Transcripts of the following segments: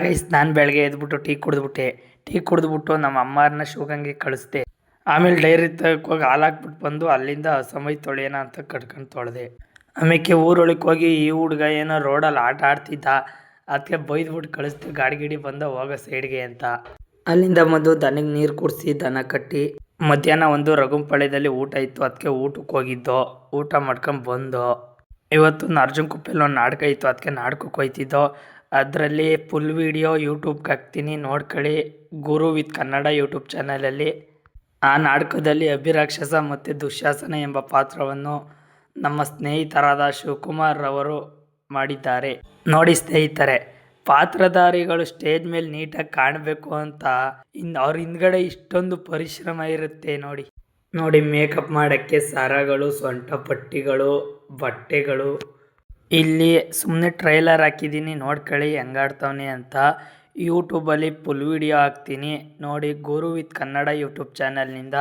Guys ನಾನು ಬೆಳಗ್ಗೆ ಎದ್ಬಿಟ್ಟು ಟೀ ಕುಡಿದ್ಬಿಟ್ಟು ನಮ್ಮ ಅಮ್ಮರನ್ನ ಶಿವಗಂಗೆ ಕಳಿಸ್ದೆ. ಆಮೇಲೆ ಡೈರಿ ತಗಕ್ಕೆ ಹೋಗಿ ಹಾಲು ಹಾಕ್ಬಿಟ್ಟು ಬಂದು ಅಲ್ಲಿಂದ ಸಮಯ ತೊಳೆಯೋಣ ಅಂತ ಕಟ್ಕೊಂಡು ತೊಳೆದೆ. ಆಮೇಲೆ ಊರೊಳಗೆ ಹೋಗಿ ಈ ಹುಡುಗ ಏನೋ ರೋಡಲ್ಲಿ ಆಟ ಆಡ್ತಿದ್ದ, ಅದಕ್ಕೆ ಬೈದ್ಬಿಟ್ಟು ಕಳಿಸ್ದೆ ಗಾಡಿ ಗಿಡಿ ಬಂದ ಹೋಗೋ ಸೈಡ್ಗೆ ಅಂತ. ಅಲ್ಲಿಂದ ಬಂದು ದನಗೆ ನೀರು ಕುಡಿಸಿ ದನ ಕಟ್ಟಿ ಮಧ್ಯಾಹ್ನ ಒಂದು ರಘುಂಪಾಳ್ಯದಲ್ಲಿ ಊಟ ಇತ್ತು, ಅದಕ್ಕೆ ಊಟಕ್ಕೆ ಹೋಗಿದ್ದೋ. ಊಟ ಮಾಡ್ಕೊಂಡು ಬಂದು ಇವತ್ತು ಅರ್ಜುನ್ ಕುಪ್ಪೆಲ್ಲಿ ಒಂದು ನಾಟಕ ಇತ್ತು, ಅದಕ್ಕೆ ನಾಟಕಕ್ಕೆ ಹೋಯ್ತಿದ್ದೋ. ಅದರಲ್ಲಿ ಫುಲ್ ವೀಡಿಯೋ ಯೂಟ್ಯೂಬ್ಗೆ ಹಾಕ್ತೀನಿ ನೋಡ್ಕೊಳ್ಳಿ, ಗುರು ವಿತ್ ಕನ್ನಡ ಯೂಟ್ಯೂಬ್ ಚಾನಲಲ್ಲಿ. ಆ ನಾಟಕದಲ್ಲಿ ಅಭಿರಾಕ್ಷಸ ಮತ್ತು ದುಶ್ಯಾಸನ ಎಂಬ ಪಾತ್ರವನ್ನು ನಮ್ಮ ಸ್ನೇಹಿತರಾದ ಶಿವಕುಮಾರ್ ಅವರು ಮಾಡಿದ್ದಾರೆ. ನೋಡಿ ಸ್ನೇಹಿತರೆ, ಪಾತ್ರಧಾರಿಗಳು ಸ್ಟೇಜ್ ಮೇಲೆ ನೀಟಾಗಿ ಕಾಣಬೇಕು ಅಂತ ಅವ್ರ ಹಿಂದ್ಗಡೆ ಇಷ್ಟೊಂದು ಪರಿಶ್ರಮ ಇರುತ್ತೆ ನೋಡಿ ಮೇಕಪ್ ಮಾಡೋಕ್ಕೆ ಸರಗಳು, ಸೊಂಟ ಪಟ್ಟಿಗಳು, ಬಟ್ಟೆಗಳು. ಇಲ್ಲಿ ಸುಮ್ಮನೆ ಟ್ರೈಲರ್ ಹಾಕಿದ್ದೀನಿ ನೋಡ್ಕೊಳ್ಳಿ ಹೆಂಗಾಡ್ತವನೆ ಅಂತ. ಯೂಟ್ಯೂಬಲ್ಲಿ ಫುಲ್ ವಿಡಿಯೋ ಹಾಕ್ತೀನಿ ನೋಡಿ, ಗುರು ವಿತ್ ಕನ್ನಡ ಯೂಟ್ಯೂಬ್ ಚಾನಲ್ನಿಂದ.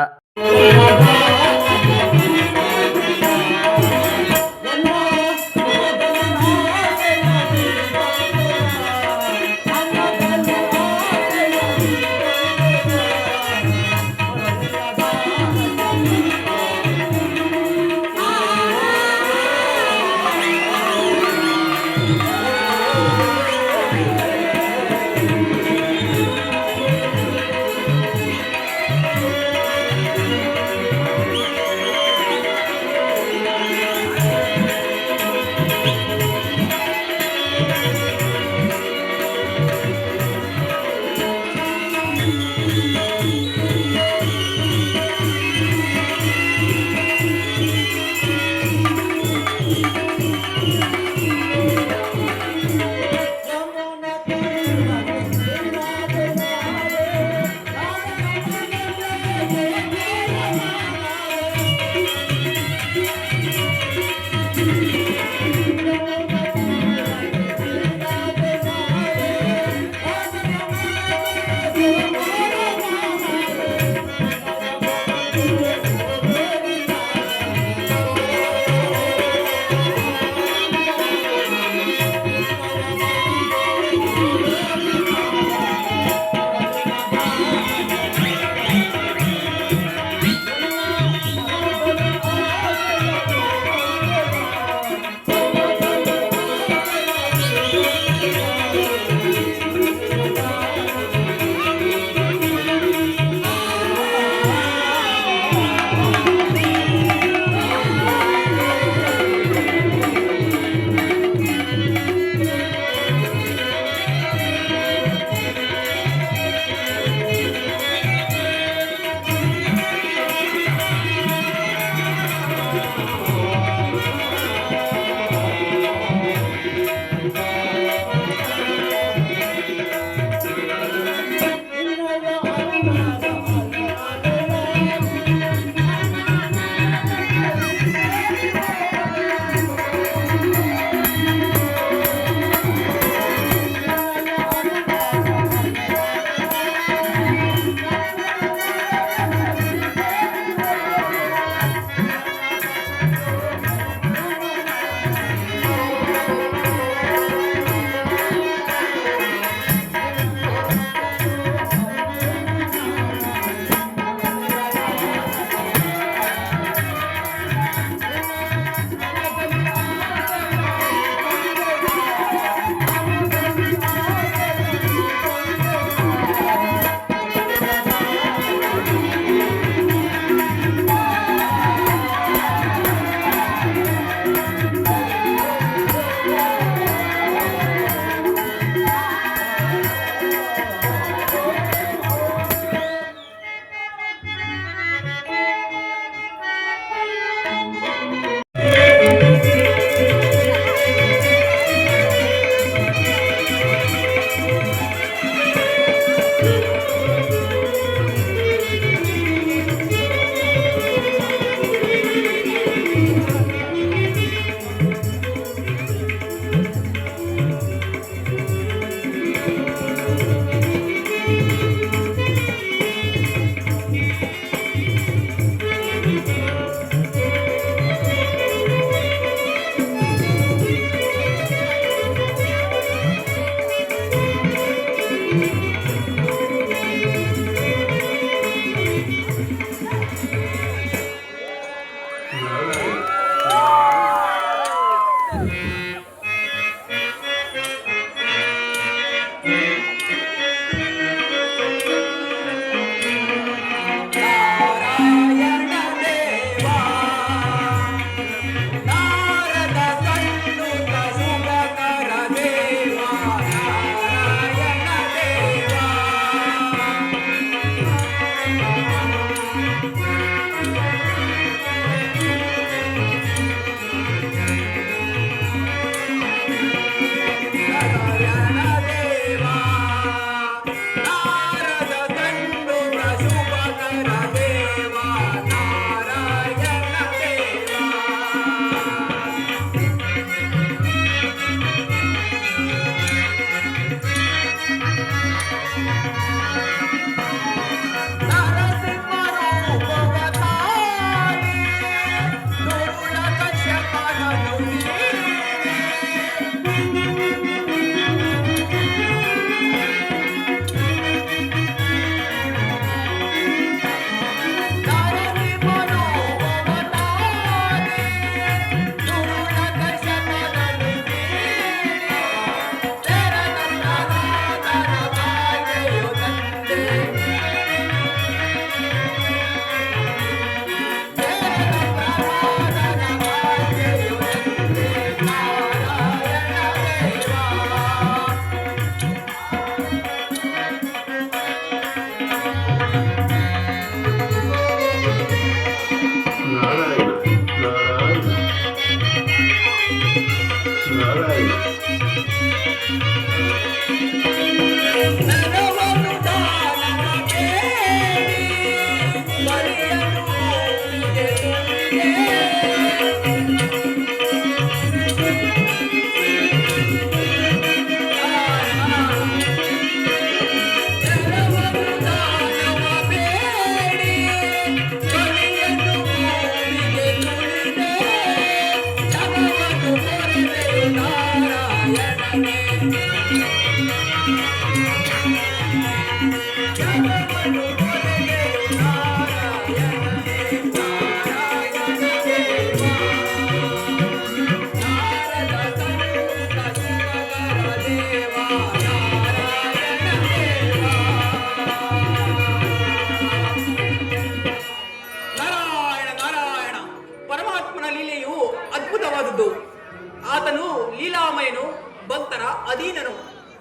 ಆತನು ಲೀಲಾಮಯನು, ಭಕ್ತರ ಅಧೀನನು.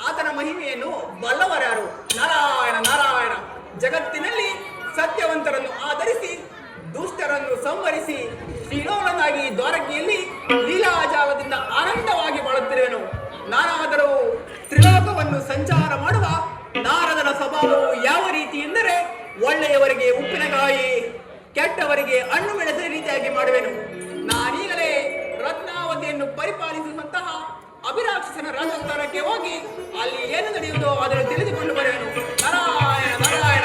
ಆತನ ಮಹಿಮೆಯನ್ನು ಬಲ್ಲವರ್ಯಾರು? ನಾರಾಯಣ ನಾರಾಯಣ. ಜಗತ್ತಿನಲ್ಲಿ ಸತ್ಯವಂತರನ್ನು ಆಧರಿಸಿ ದುಷ್ಟರನ್ನು ಸಂಹರಿಸಿ ಶ್ರೀಲೋಲನಾಗಿ ದ್ವಾರಕೆಯಲ್ಲಿ ಲೀಲಾಜಾಲದಿಂದ ಆನಂದವಾಗಿ ಬಾಳುತ್ತಿರುವೆನು. ನಾನಾದರೂ ತ್ರಿಲೋಕವನ್ನು ಸಂಚಾರ ಮಾಡುವ ನಾರದನ ಸ್ವಭಾವವು ಯಾವ ರೀತಿ ಎಂದರೆ, ಒಳ್ಳೆಯವರಿಗೆ ಉಪ್ಪಿನಕಾಯಿ, ಕೆಟ್ಟವರಿಗೆ ಹಣ್ಣು ಮೆಣಸಿನ ರೀತಿಯಾಗಿ ಮಾಡುವೆನು. ನಾನೀಗಲೇ ರತ್ನಾವತಿಯನ್ನು ಪರಿಪಾಲಿಸುವಂತಹ ಅಭಿರಾಕ್ಷಸನ ರಾಜಸ್ಥಾನಕ್ಕೆ ಹೋಗಿ ಅಲ್ಲಿ ಏನು ನಡೆಯುವುದೋ ಅದನ್ನು ತಿಳಿದುಕೊಂಡು ಬರುವೆನು. ನಾರಾಯಣ ನಾರಾಯಣ.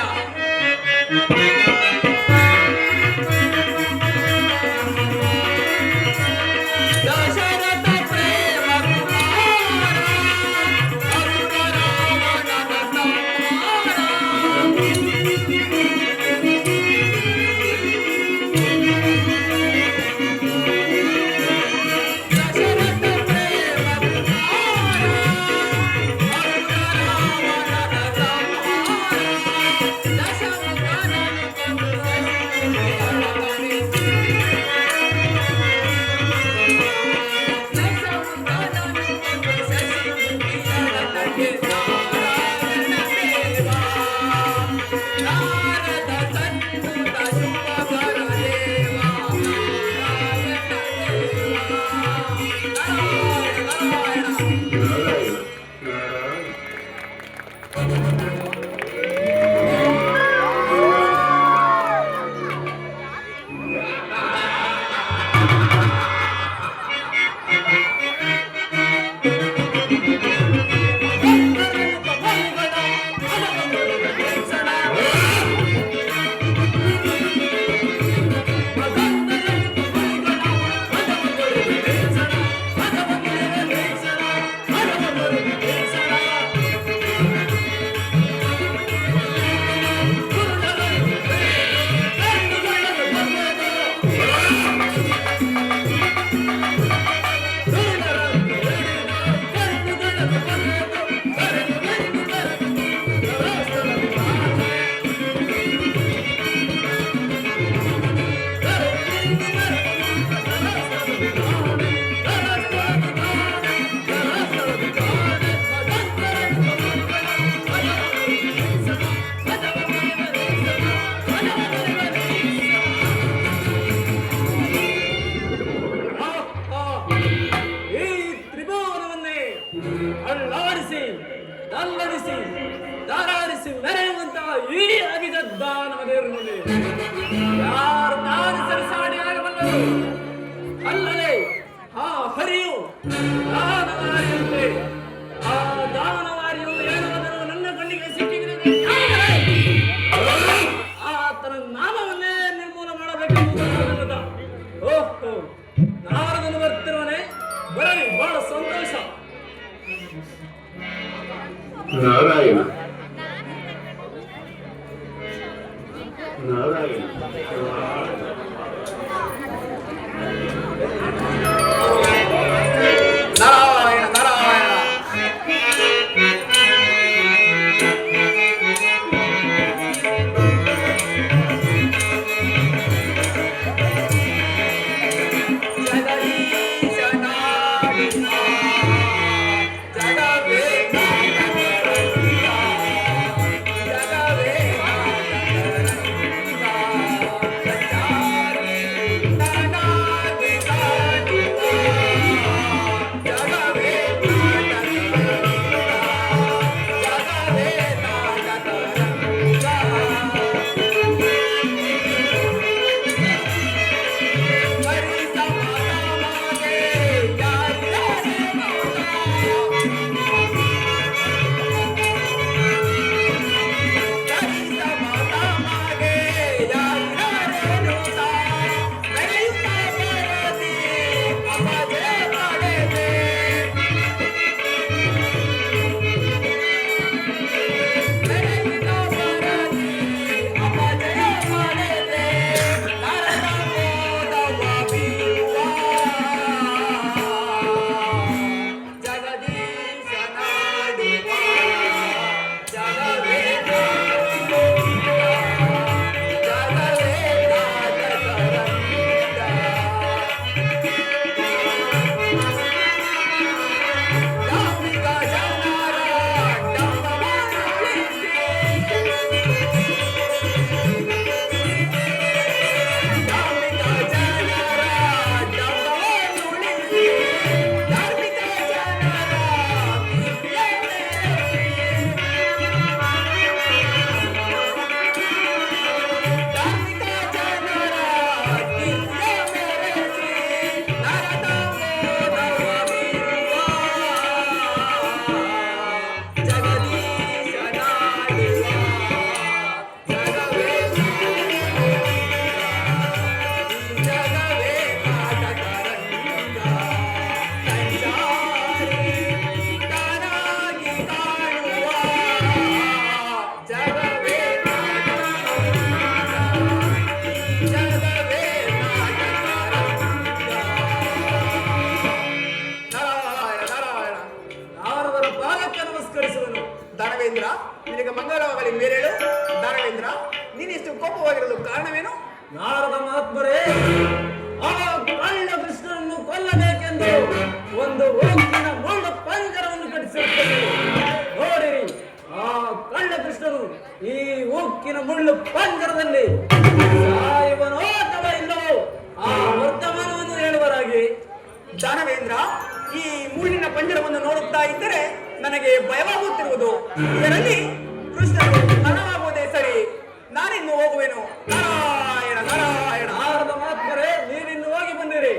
ಅಲ್ಲದೆ ಆ ಹರಿಯು ದಾನವಾರಿಯಂತೆ. ಆ ದಾನವಾರಿಯು ಏನಾದರೂ ನನ್ನ ಕಣ್ಣಿಗೆ ಸಿಕ್ಕಿದರೆ ಆತನ ನಾಮವನ್ನೇ ನಿರ್ಮೂಲ ಮಾಡಬೇಕೆಂಬುದು. ಓಹೋ, ನಾರದನು ಬರ್ತಿರುವನೆ, ಬರಲಿ, ಬಹಳ ಸಂತೋಷ. ನಾರಾಯಣ ನಾರಾಯಣ ನಾರಾಯಣ ನಾರಾಯಣ. ದಾನವೇಂದ್ರ, ನಿನಗೆ ಮಂಗಳವಾಗಲಿ. ಮೇಲೇಳು. ದಾನವೇಂದ್ರ, ನೀನಿಷ್ಟು ಕೋಪವಾಗಿರಲು ಕಾರಣವೇನು? ನಾರದ ಮಹಾತ್ಮರೇ, ಆ ಕಳ್ಳ ಕೃಷ್ಣನನ್ನು ಕೊಲ್ಲಬೇಕೆಂದು ಒಂದು ಉಕ್ಕಿನ ಮುಳ್ಳು ಪಂಜರವನ್ನು ಕಟ್ಟಿಸಿರುತ್ತದೆ. ನೋಡಿರಿ, ಆ ಕಳ್ಳ ಕೃಷ್ಣನು ಈ ಉಕ್ಕಿನ ಮುಳ್ಳು ಪಂಜರದಲ್ಲಿ ಸಾಯುವನೋ ಅಥವಾ ಇಲ್ಲವೋ ಆ ವರ್ತಮಾನವನ್ನು ಹೇಳುವರಾಗಿ. ದಾನವೇಂದ್ರ, ಈ ಮುಳ್ಳಿನ ಪಂಜರವನ್ನು ನೋಡುತ್ತಾ ಇದ್ದರೆ ನನಗೆ ಭಯವಾಗುತ್ತಿರುವುದು. ಇದರಲ್ಲಿ ಕೃಷ್ಣನು ಹಣವಾಗುವುದೇ ಸರಿ. ನಾನಿನ್ನು ಹೋಗುವೆನು. ನಾರಾಯಣ ನಾರಾಯಣ. ನಾರದ ಮಹಾತ್ಮರೇ, ನೀವಿನ್ನು ಹೋಗಿ ಬಂದಿರಿ.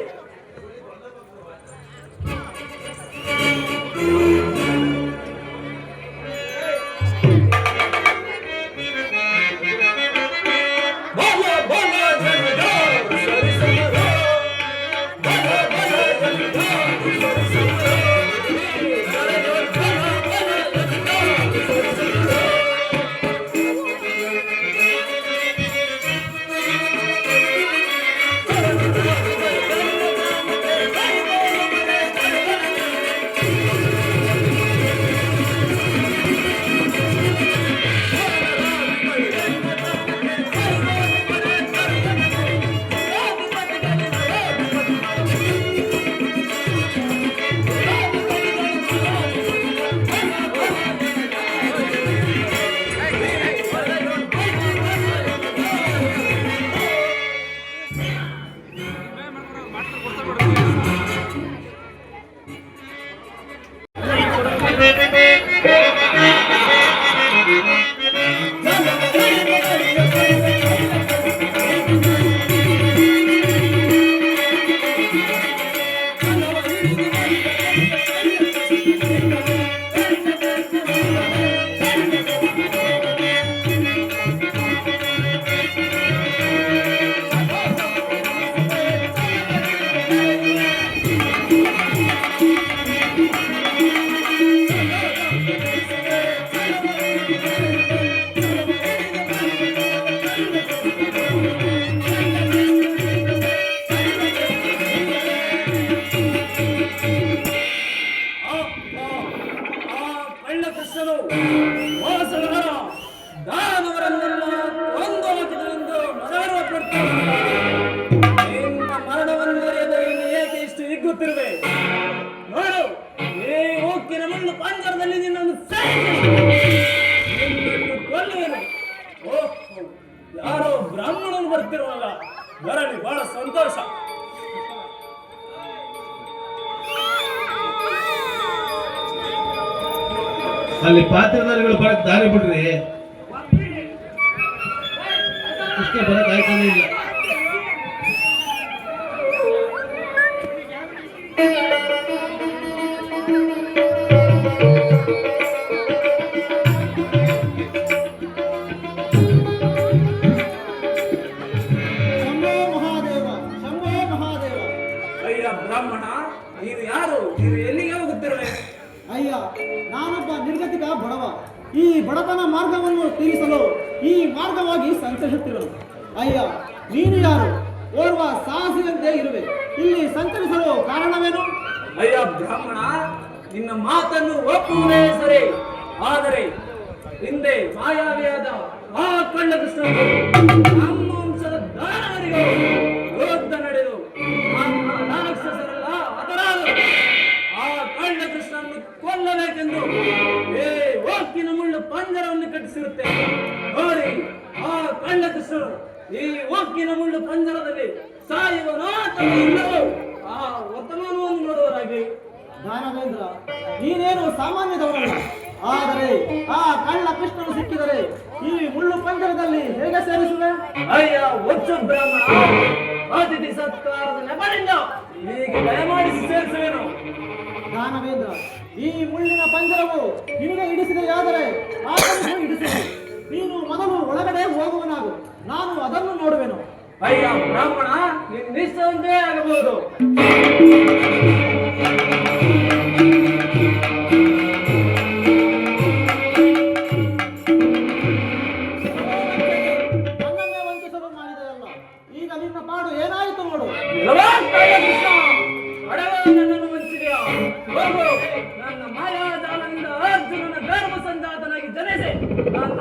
ಬರುತ್ತಿರುವೆ. ನೋಡು, ಈ ಉಕ್ಕಿನ ಮುಳ್ಳು ಪಂಜರದಲ್ಲಿ ನಿನ್ನನ್ನು ಕೊಲ್ಲುವೆನು. ಓಹ್, ಯಾರೋ ಬ್ರಾಹ್ಮಣನು ಬರ್ತಿರುವಾಗ ಬರಲಿ, ಬಹಳ ಸಂತೋಷ. ಅಲ್ಲಿ ಪಾತ್ರಧಾರಿಗಳು ಬರಕ್ ದಾರಿ ಬಿಡ್ರಿ, ಅಷ್ಟೇ ಬರಕ್ ಆಯ್ತಾನೆ ಇಲ್ಲ. ಅಯ್ಯ ಬ್ರಾಹ್ಮಣ, ನೀನು ಯಾರು? ನೀನು ಎಲ್ಲಿಗೆ ಹೋಗುತ್ತಿರುವೆ? ಅಯ್ಯ, ನಾನೊಬ್ಬ ನಿರ್ಗತಿಕ ಬಡವ. ಈ ಬಡತನ ಮಾರ್ಗವನ್ನು ತೀರಿಸಲು ಈ ಮಾರ್ಗವಾಗಿ ಸಂಚರಿಸುತ್ತಿರುವೆ. ಅಯ್ಯ, ನೀನು ಯಾರು? ಓರ್ವ ಸಾಹಸಿಯಂತೆ ಇರುವೆ. ಇಲ್ಲಿ ಸಂಚರಿಸಲು ಕಾರಣವೇನು? ಅಯ್ಯ ಬ್ರಾಹ್ಮಣ, ನಿನ್ನ ಮಾತನ್ನು ಒಪ್ಪುವುದೇ ಸರಿ. ಆದರೆ ಹಿಂದೆ ಮಾಯಾವಿಯಾದ ಆ ಕಳ್ಳ ಕೃಷ್ಣನಿಗೂ ನಮ್ಮ ವಂಶದ ದಾನವರಿಗೂ ಯುದ್ಧ ನಡೆದು ರಾಕ್ಷಸರೆಲ್ಲ ಹತರಾದರು. ಆ ಕಳ್ಳ ಕೃಷ್ಣನನ್ನು ಕೊಲ್ಲಬೇಕೆಂದು ಓಕಿನ ಮುಳ್ಳು ಪಂಜರವನ್ನು ಕಟ್ಟಿಸಿರುತ್ತೇವೆ. ನೋಡಿ, ಆ ಕಳ್ಳ ಕೃಷ್ಣನು ಈ ಓಕಿನ ಮುಳ್ಳು ಪಂಜರದಲ್ಲಿ ಸಾಯುವನೋ ಅಥವಾ ಇಲ್ಲವೋ ಆ ವರ್ತಮಾನವನ್ನು ನೋಡುವರಾಗಿ. ದಾನವೇಂದ್ರ, ನೀನೇನು ಸಾಮಾನ್ಯದವರಲ್ಲ. ಆದರೆ ಆ ಕಳ್ಳ ಕೃಷ್ಣನು ಸಿಕ್ಕಿದರೆ ಈ ಮುಳ್ಳು ಪಂಜರದಲ್ಲಿ ಹೇಗೆ ಸೇರಿಸುವೆ? ಅಯ್ಯ ಒಚ್ಚು ಬ್ರಾಹ್ಮಣ, ಅತಿಥಿ ಸತ್ಕಾರದ ನೆಪದಿಂದ ಹೀಗೆ ದಯಮಾಡಿಸಿ ಸೇರಿಸುವೆನು. ದಾನವೇಂದ್ರ, ಈ ಮುಳ್ಳಿನ ಪಂಜರವು ನಿನಗೆ ಹಿಡಿಸಿದೆಯಾದರೆ ಆತನಿಗೂ ಹಿಡಿಸುವೆ. ನೀನು ಮೊದಲು ಒಳಗಡೆ ಹೋಗುವನಾಗು, ನಾನು ಅದನ್ನು ನೋಡುವೆನು. ಅಯ್ಯ ಬ್ರಾಹ್ಮಣ, ನೀನು ನಿಶ್ಚಯಂತೆ ಆಗಬಹುದು. ನನ್ನನ್ನೇ ವಂಚಿಸಲು ಮಾಡಿದೆಯಲ್ಲ, ಈಗ ನಿನ್ನ ಪಾಡು ಏನಾಯಿತು ನೋಡು. ನನ್ನನ್ನು ವಂಚಿದೆಯಾ? ಹೋಗು, ನನ್ನ ಮಾಯಾಜಾಲದಿಂದ ಅರ್ಜುನನ ಗರ್ಭ ಸಂಜಾತನಾಗಿ ಜನಿಸಿ ನನ್ನ